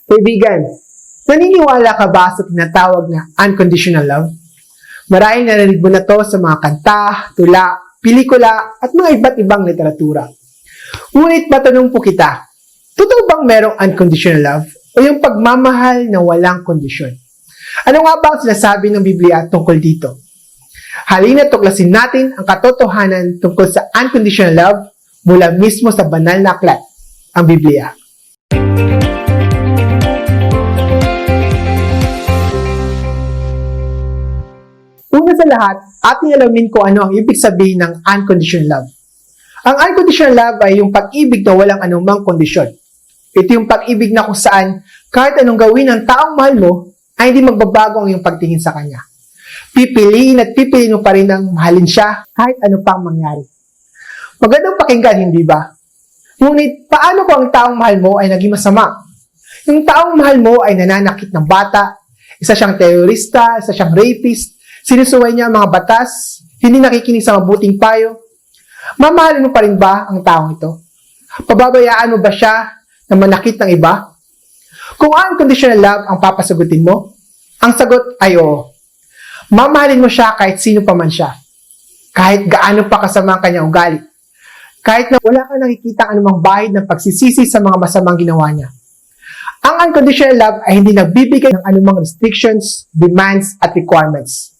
Kaibigan, naniniwala ka ba sa tinatawag na unconditional love? Marahil narinig mo na to sa mga kanta, tula, pelikula, at mga iba't-ibang literatura. Ngunit matanong po kita, totoo bang merong unconditional love o yung pagmamahal na walang kondisyon? Ano nga ba ang sinasabi ng Bibliya tungkol dito? Halina't tuklasin natin ang katotohanan tungkol sa unconditional love mula mismo sa banal na aklat, ang Bibliya. Una sa lahat, ating alamin kung ano ang ibig sabihin ng unconditional love. Ang unconditional love ay yung pag-ibig na walang anumang kondisyon. Ito yung pag-ibig na kung saan kahit anong gawin ng taong mahal mo, ay hindi magbabago ang iyong pagtingin sa kanya. Pipiliin at pipiliin mo pa rin ang mahalin siya kahit ano pang mangyari. Magandang pakinggan, hindi ba? Ngunit, paano kung ang taong mahal mo ay naging masama? Yung taong mahal mo ay nananakit ng bata, isa siyang terorista, isa siyang rapist, sinusuway niya ang mga batas, hindi nakikinig sa mabuting payo. Mamahalin mo pa rin ba ang taong ito? Pababayaan mo ba siya na manakit ng iba? Kung unconditional love ang papasagutin mo, ang sagot ay oo. Mamahalin mo siya kahit sino pa man siya. Kahit gaano pa kasama ang kanyang ugali. Kahit na wala kang nakikita anumang bahid ng pagsisisi sa mga masamang ginawa niya. Ang unconditional love ay hindi nagbibigay ng anumang restrictions, demands, at requirements.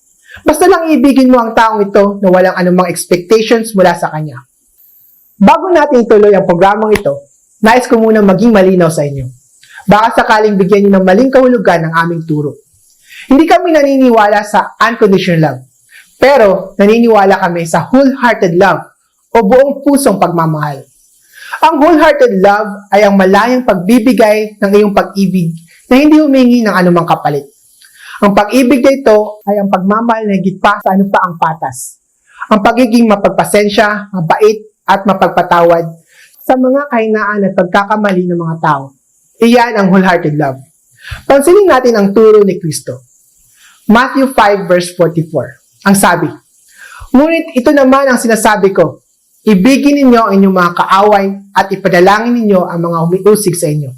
Basta lang ibigin mo ang taong ito na walang anumang expectations mula sa kanya. Bago natin ituloy ang programang ito, nais ko muna maging malinaw sa inyo. Baka sakaling bigyan niyo ng maling kahulugan ng aming turo. Hindi kami naniniwala sa unconditional love, pero naniniwala kami sa wholehearted love o buong pusong pagmamahal. Ang wholehearted love ay ang malayang pagbibigay ng iyong pag-ibig na hindi humingi ng anumang kapalit. Ang pag-ibig na ito ay ang pagmamahal na higit pa sa ano pa ang patas. Ang pagiging mapagpasensya, mabait at mapagpatawad sa mga kahinaan at pagkakamali ng mga tao. Iyan ang wholehearted love. Pansinin natin ang turo ni Kristo. Matthew 5 verse 44. Ang sabi, "Ngunit ito naman ang sinasabi ko, ibigin ninyo ang inyong mga kaaway at ipadalangin ninyo ang mga umiusig sa inyo."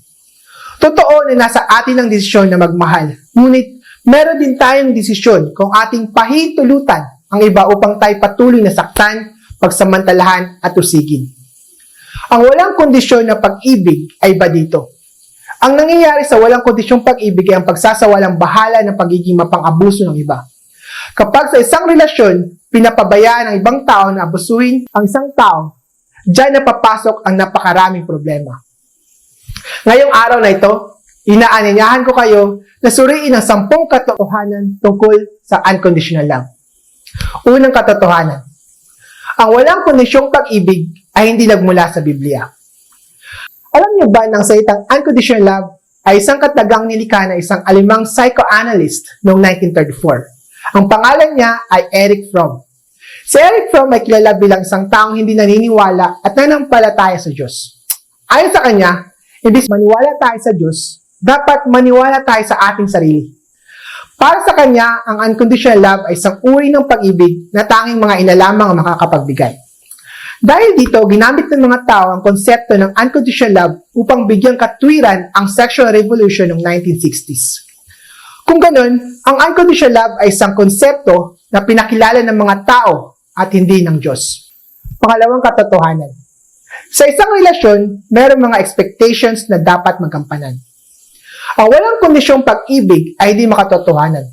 Totoo na nasa atin ang desisyon na magmahal, ngunit meron din tayong desisyon kung ating pahintulutan ang iba upang tayo patuloy na saktan, pagsamantalahan at usigin. Ang walang kondisyon na pag-ibig ay iba dito. Ang nangyayari sa walang kondisyong pag-ibig ay ang pagsasawalang bahala ng pagiging mapang-abuso ng iba. Kapag sa isang relasyon, pinapabayaan ng ibang tao na abusuhin ang isang tao, diyan na papasok ang napakaraming problema. Ngayong araw na ito, inaanyayahan ko kayo na suriin ang 10 katotohanan tungkol sa unconditional love. Unang katotohanan. Ang walang kondisyong pag-ibig ay hindi nagmula sa Bibliya. Alam niyo ba na ang salitang unconditional love ay isang katagang nilikha na isang alemang psychoanalyst noong 1934. Ang pangalan niya ay Erich Fromm. Si Erich Fromm ay kilala bilang isang taong hindi naniniwala at nanampalataya sa Diyos. Ayon sa kanya, imbis maniwala tayo sa Diyos, dapat maniwala tayo sa ating sarili. Para sa kanya, ang unconditional love ay isang uri ng pag-ibig na tanging mga ina lamang ang makakapagbigay. Dahil dito, ginamit ng mga tao ang konsepto ng unconditional love upang bigyang katwiran ang sexual revolution ng 1960s. Kung ganun, ang unconditional love ay isang konsepto na pinakilala ng mga tao at hindi ng Diyos. Pangalawang katotohanan. Sa isang relasyon, mayroong mga expectations na dapat magampanan. Ang walang kondisyong pag-ibig ay hindi makatotohanan.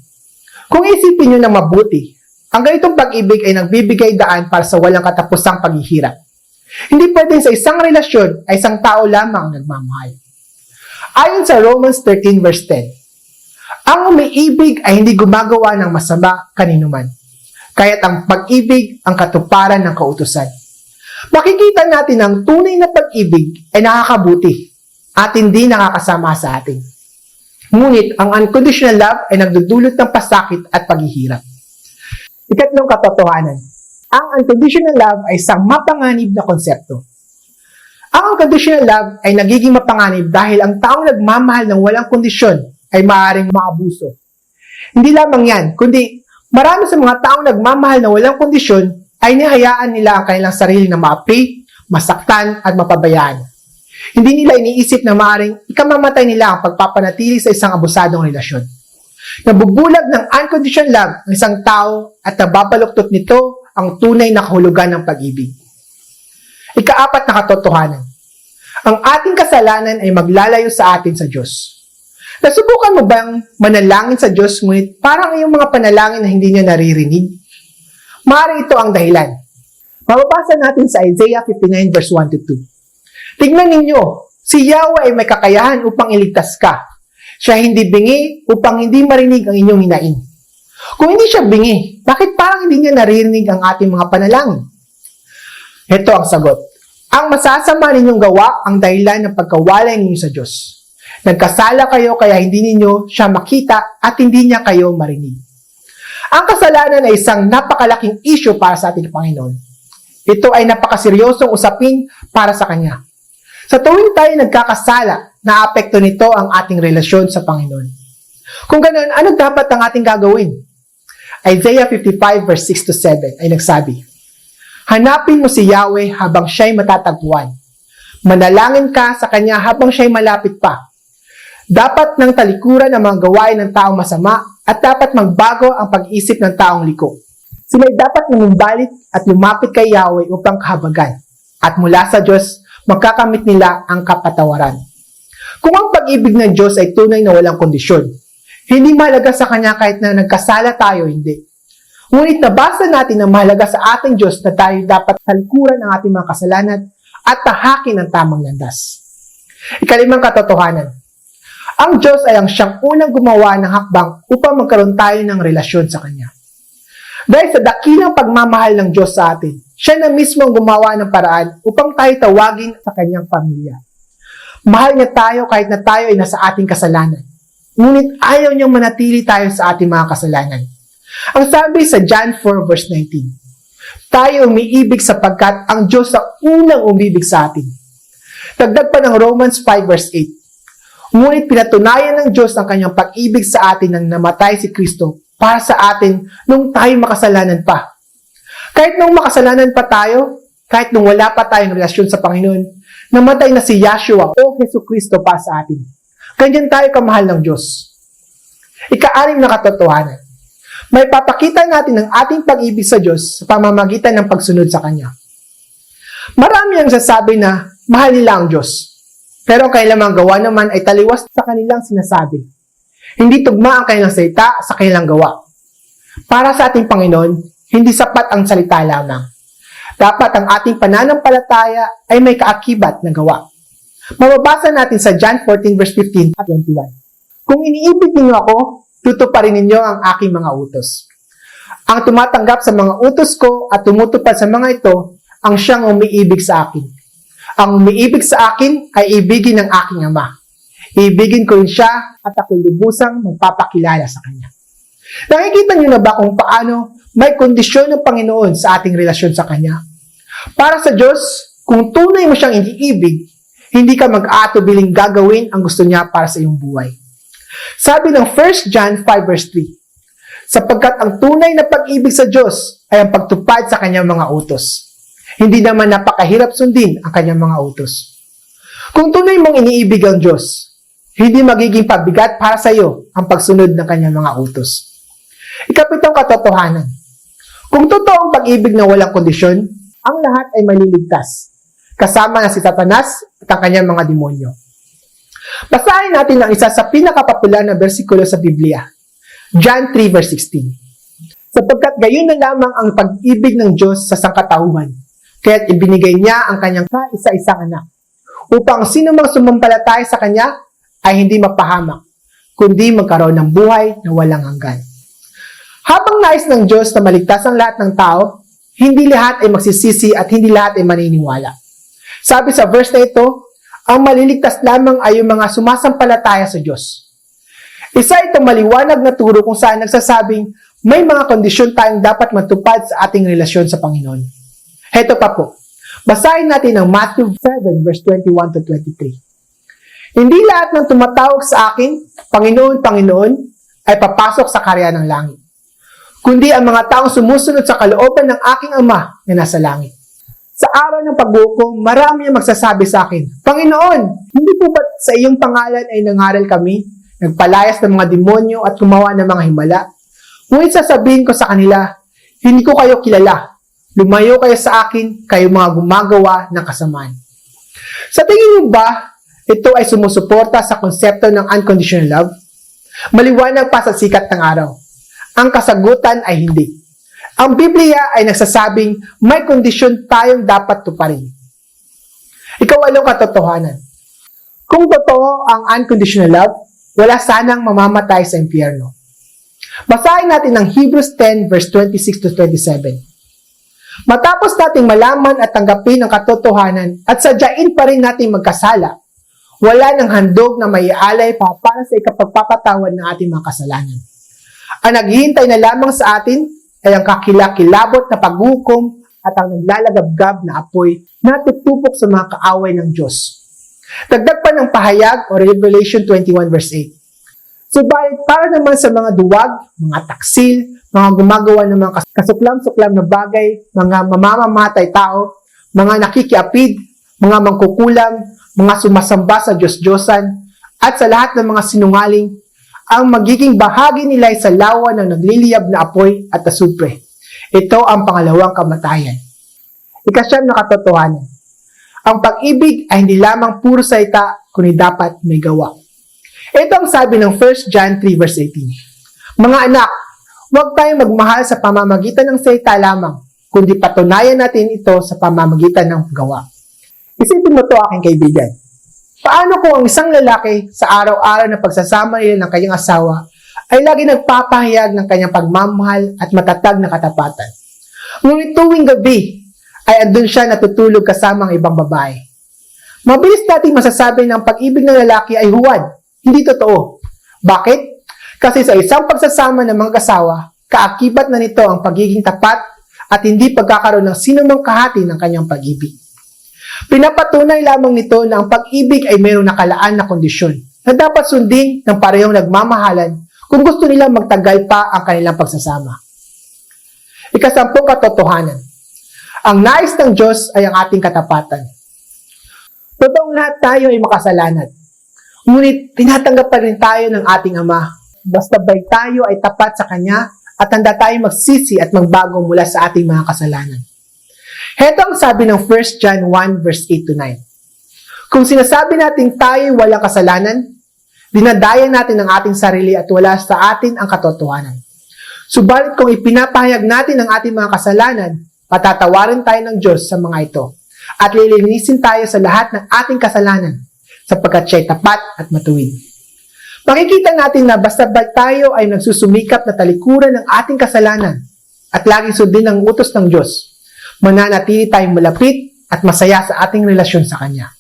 Kung isipin nyo ng mabuti, ang ganitong pag-ibig ay nagbibigay daan para sa walang katapusang paghihirap. Hindi pwedeng sa isang relasyon ay isang tao lamang ang nagmamahal. Ayon sa Romans 13 verse 10, ang umiibig ay hindi gumagawa ng masama kaninuman, kaya't ang pag-ibig ang katuparan ng kautusan. Makikita natin ang tunay na pag-ibig ay nakakabuti at hindi nakakasama sa atin. Ngunit ang unconditional love ay nagdudulot ng pasakit at paghihirap. Ikatlong katotohanan. Ang unconditional love ay isang mapanganib na konsepto. Ang unconditional love ay nagiging mapanganib dahil ang taong nagmamahal ng walang kondisyon ay maaaring maabuso. Hindi lamang yan, kundi marami sa mga taong nagmamahal ng walang kondisyon ay nihayaan nila ang kanilang sarili na maapi, masaktan at mapabayaan. Hindi nila iniisip na maaaring ikamamatay nila ang pagpapanatili sa isang abusadong relasyon. Nabubulag ng unconditional love ng isang tao at nababaluktot nito ang tunay na kahulugan ng pag-ibig. Ika-4 na katotohanan. Ang ating kasalanan ay maglalayo sa atin sa Diyos. Nasubukan mo bang manalangin sa Diyos ngunit parang iyong mga panalangin na hindi niya naririnig? Maaaring ito ang dahilan. Mababasa natin sa Isaiah 59 verse 1 to 2. Tignan ninyo, si Yahweh ay may kakayahan upang iligtas ka. Siya hindi bingi upang hindi marinig ang inyong hinaing. Kung hindi siya bingi, bakit parang hindi niya naririnig ang ating mga panalangin? Ito ang sagot. Ang masasama ninyong gawa ang dahilan ng pagkawalay ninyo sa Diyos. Nagkasala kayo kaya hindi ninyo siya makita at hindi niya kayo marinig. Ang kasalanan ay isang napakalaking issue para sa ating Panginoon. Ito ay napakaseryosong usapin para sa Kanya. Sa tuwing tayo nagkakasala, naapekto nito ang ating relasyon sa Panginoon. Kung ganoon, ano dapat ang ating gagawin? Isaiah 55 verse 6 to 7 ay nagsabi, hanapin mo si Yahweh habang siya'y matatagpuan. Manalangin ka sa Kanya habang siya'y malapit pa. Dapat nang talikuran ang mga gawain ng taong masama at dapat magbago ang pag-isip ng taong liko. Sila'y dapat nangumbalik at lumapit kay Yahweh upang kahabagan. At mula sa Diyos, magkakamit nila ang kapatawaran. Kung ang pag-ibig ng Diyos ay tunay na walang kondisyon, hindi mahalaga sa Kanya kahit na nagkasala tayo, hindi. Ngunit nabasa natin na mahalaga sa ating Diyos na tayo dapat talikuran ang ating mga kasalanan at tahakin ang tamang landas. Ika-5 katotohanan. Ang Diyos ay ang siyang unang gumawa ng hakbang upang magkaroon tayo ng relasyon sa Kanya. Dahil sa dakilang pagmamahal ng Diyos sa atin, siya na mismo ang gumawa ng paraan upang tayo tawagin sa Kanyang pamilya. Mahal niya tayo kahit na tayo ay nasa ating kasalanan. Ngunit ayaw niyang manatili tayo sa ating mga kasalanan. Ang sabi sa John 4 verse 19, tayo umiibig sapagkat ang Diyos ang unang umibig sa atin. Dagdag pa ng Romans 5 verse 8, ngunit pinatunayan ng Diyos ang kanyang pag-ibig sa atin nang namatay si Kristo para sa atin nung tayo makasalanan pa. Kahit nung makasalanan pa tayo, kahit nung wala pa tayong relasyon sa Panginoon, namatay na si Yahshua o Jesu Kristo para sa atin. Ganyan tayo kamahal ng Diyos. Ika-6 na katotohanan. May papakita natin ang ating pag-ibig sa Diyos sa pamamagitan ng pagsunod sa Kanya. Marami ang sasabi na mahal nila ang Diyos, pero ang kanilang gawa naman ay taliwas sa kanilang sinasabi. Hindi tugma ang kanilang salita sa kanilang gawa. Para sa ating Panginoon, hindi sapat ang salita lamang. Dapat ang ating pananampalataya ay may kaakibat na gawa. Mababasa natin sa John 14 verse 15 at 21. Kung iniibig ninyo ako, tutuparin ninyo ang aking mga utos. Ang tumatanggap sa mga utos ko at tumutupad sa mga ito, ang siyang umiibig sa akin. Ang umiibig sa akin ay ibigin ng aking Ama. Ibigin ko rin siya at ako'y lubusang magpapakilala sa kanya. Nakikita niyo na ba kung paano may kondisyon ng Panginoon sa ating relasyon sa Kanya? Para sa Diyos, kung tunay mo siyang iniibig, hindi ka mag-aatubiling gagawin ang gusto niya para sa iyong buhay. Sabi ng 1 John 5 verse 3, sapagkat ang tunay na pag-ibig sa Diyos ay ang pagtupad sa kanyang mga utos. Hindi naman napakahirap sundin ang kanyang mga utos. Kung tunay mong iniibig ang Diyos, hindi magiging pabigat para sa iyo ang pagsunod ng kanyang mga utos. Ika-7 katotohanan. Kung totoo ang pag-ibig na walang kondisyon, ang lahat ay maliligtas, kasama na si Satanas at ang kanyang mga demonyo. Basahin natin ang isa sa pinakapopular na bersikulo sa Bibliya, John 3 verse 16. Sapagkat gayon na lamang ang pag-ibig ng Diyos sa sangkatauhan, kaya't ibinigay niya ang kanyang kaisa-isang anak, upang sino mang sumampalataya sa kanya ay hindi mapahamak, kundi magkaroon ng buhay na walang hanggan. Habang nais ng Diyos na maligtas ang lahat ng tao, hindi lahat ay magsisisi at hindi lahat ay maniniwala. Sabi sa verse na ito, ang maliligtas lamang ay yung mga sumasampalataya sa Diyos. Isa itong maliwanag na turo kung saan nagsasabing may mga kondisyon tayong dapat matupad sa ating relasyon sa Panginoon. Heto pa po, basahin natin ang Matthew 7 verse 21 to 23. Hindi lahat ng tumatawag sa akin, Panginoon, Panginoon, ay papasok sa karya ng langit, kundi ang mga taong sumusunod sa kalooban ng aking Ama na nasa langit. Sa araw ng paghukom, marami ang magsasabi sa akin, Panginoon, hindi po ba sa iyong pangalan ay nangaral kami, nagpalayas ng mga demonyo at gumawa ng mga himala? Ngunit sasabihin ko sa kanila, hindi ko kayo kilala. Lumayo kayo sa akin, kayo mga gumagawa ng kasamaan. Sa tingin niyo ba, ito ay sumusuporta sa konsepto ng unconditional love? Maliwanag pa sa sikat ng araw. Ang kasagutan ay hindi. Ang Bibliya ay nagsasabing may kondisyon tayong dapat tuparin. Ika-8 katotohanan. Kung totoo ang unconditional love, wala sanang mamamatay sa impyerno. Basahin natin ang Hebrews 10 verse 26 to 27. Matapos nating malaman at tanggapin ang katotohanan at sadyain pa rin nating magkasala, wala nang handog na maialay pa para sa ikapagpapatawad ng ating mga kasalanan. Ang naghihintay na lamang sa atin ay ang kakilakilabot na paghukom at ang naglalagabgab na apoy na tutupok sa mga kaaway ng Diyos. Dagdag pa ng pahayag o Revelation 21 verse 8. Subalit para naman sa mga duwag, mga taksil, mga gumagawa ng mga kasuklam-suklam na bagay, mga mamamamatay tao, mga nakikiapid, mga mangkukulam, mga sumasamba sa Diyos-Diyosan, at sa lahat ng mga sinungaling, ang magiging bahagi nila ay sa lawa ng nagliliyab na apoy at asupre. Ito ang pangalawang kamatayan. Ika-9 na katotohanan. Ang pag-ibig ay hindi lamang puro salita, kundi dapat may gawa. Ito ang sabi ng 1 John 3 verse 18. Mga anak, huwag tayong magmahal sa pamamagitan ng salita lamang, kundi patunayan natin ito sa pamamagitan ng gawa. Isipin mo to, aking kaibigan. Paano kung ang isang lalaki sa araw-araw na pagsasama nila ng kanyang asawa ay lagi nagpapahayag ng kanyang pagmamahal at matatag na katapatan? Ngunit tuwing gabi ay andun siya natutulog kasama ang ibang babae. Mabilis nating masasabi na ang pag-ibig ng lalaki ay huwad, hindi totoo. Bakit? Kasi sa isang pagsasama ng mga kasawa, kaakibat na nito ang pagiging tapat at hindi pagkakaroon ng sinumang kahati ng kanyang pag-ibig. Pinapatunay lamang nito na ang pag-ibig ay mayroong nakalaan na kondisyon na dapat sundin ng parehong nagmamahalan kung gusto nilang magtagal pa ang kanilang pagsasama. Ika-10 katotohanan. Ang nais ng Diyos ay ang ating katapatan. Totoong lahat tayo ay makasalanan. Ngunit tinatanggap pa rin tayo ng ating Ama. Basta ba'y tayo ay tapat sa Kanya at handa tayong magsisi at magbago mula sa ating mga kasalanan. Heto ang sabi ng 1 John 1 verse 8 to 9. Kung sinasabi natin tayo walang kasalanan, dinadaya natin ang ating sarili at wala sa atin ang katotohanan. Subalit kung ipinapahayag natin ang ating mga kasalanan, patatawarin tayo ng Diyos sa mga ito at lilinisin tayo sa lahat ng ating kasalanan sapagkat siya'y tapat at matuwid. Makikita natin na basta ba tayo ay nagsusumikap na talikuran ng ating kasalanan at laging sundin ang utos ng Diyos, mananatili tayong malapit at masaya sa ating relasyon sa Kanya.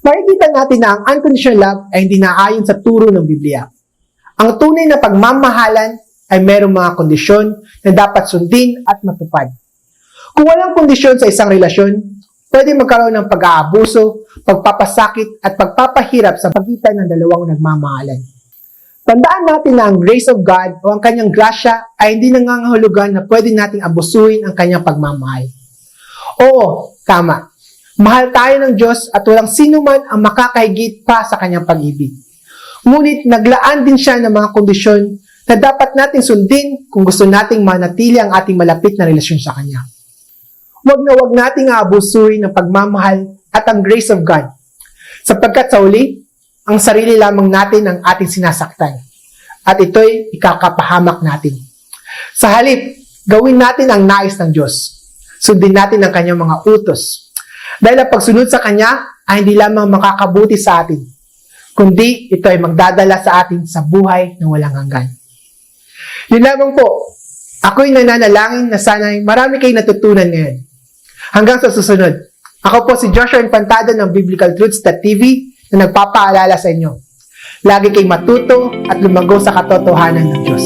Makikita natin na ang unconditional love ay hindi naayon sa turo ng Bibliya. Ang tunay na pagmamahalan ay mayroong mga kondisyon na dapat sundin at matupad. Kung walang kondisyon sa isang relasyon, pwede magkaroon ng pag-aabuso, pagpapasakit at pagpapahirap sa pagitan ng dalawang nagmamahalan. Tandaan natin na ang grace of God o ang Kanyang grasya ay hindi nangangahulugan na pwede nating abusuin ang Kanyang pagmamahal. Oo, tama. Mahal tayo ng Diyos at walang sino man ang makakahigit pa sa Kanyang pag-ibig. Ngunit naglaan din siya ng mga kondisyon na dapat nating sundin kung gusto nating manatili ang ating malapit na relasyon sa Kanya. Huwag nating aabusuin ang pagmamahal at ang grace of God. Sapagkat sa uli, ang sarili lamang natin ang ating sinasaktan. At ito'y ikakapahamak natin. Sa halip, gawin natin ang nais ng Diyos. Sundin natin ang Kanyang mga utos. Dahil ang pagsunod sa Kanya ay hindi lamang makakabuti sa atin, kundi ito ay magdadala sa atin sa buhay na walang hanggan. Yun lamang po. Ako'y nananalangin na sana'y marami kayong natutunan ngayon. Hanggang sa susunod. Ako po si Joshua Infantado ng biblicaltruths.tv na nagpapaalala sa inyo. Lagi kayong matuto at lumago sa katotohanan ng Diyos.